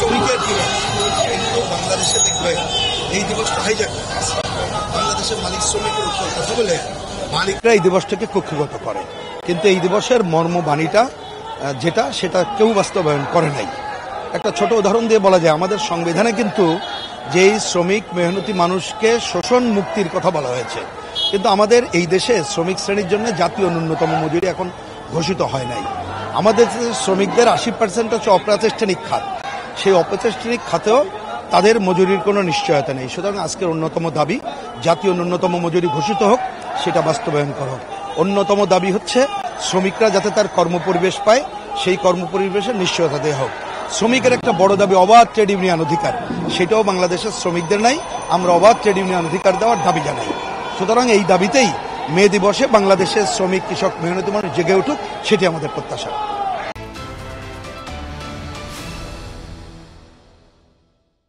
শ্রমিকের দিবস, কিন্তু বাংলাদেশে দেখবে এই দিবসটা হাইজ্যাক বাংলাদেশের মালিক শ্রমিকের উপর কথা বলে মালিকরা এই দিবসটাকে কক্ষিগত করে, কিন্তু এই দিবসের মর্মবাণীটা যেটা সেটা কেউ বাস্তবায়ন করে নাই। একটা ছোট উদাহরণ দিয়ে বলা যায়, আমাদের সংবিধানে কিন্তু যেই শ্রমিক মেহনতি মানুষকে শোষণ মুক্তির কথা বলা হয়েছে, কিন্তু আমাদের এই দেশে শ্রমিক শ্রেণীর জন্য জাতীয় ন্যূনতম মজুরি এখন ঘোষিত হয় নাই। আমাদের শ্রমিকদের 80% হচ্ছে অপ্রাতিষ্ঠানিক খাত, সেই অপ্রাতিষ্ঠানিক খাতেও তাদের মজুরির কোনো নিশ্চয়তা নেই। সুতরাং আজকের অন্যতম দাবি জাতীয় ন্যূনতম মজুরি ঘোষিত হোক, সেটা বাস্তবায়ন করা হোক। অন্যতম দাবি হচ্ছে শ্রমিকরা যাতে তার কর্মপরিবেশ পায়, সেই কর্মপরিবেশের নিশ্চয়তা দেওয়া হোক। শ্রমিকের একটা বড় দাবি অবাধ ট্রেড ইউনিয়ন অধিকার, সেটাও বাংলাদেশের শ্রমিকদের নাই। আমরা অবাধ ট্রেড ইউনিয়ন অধিকার দেওয়ার দাবি জানাই। সুতরাং এই দাবিতেই মে দিবসে বাংলাদেশের শ্রমিক, কৃষক, মেহনতি মানুষ জেগে উঠুক, সেটি আমাদের প্রত্যাশা।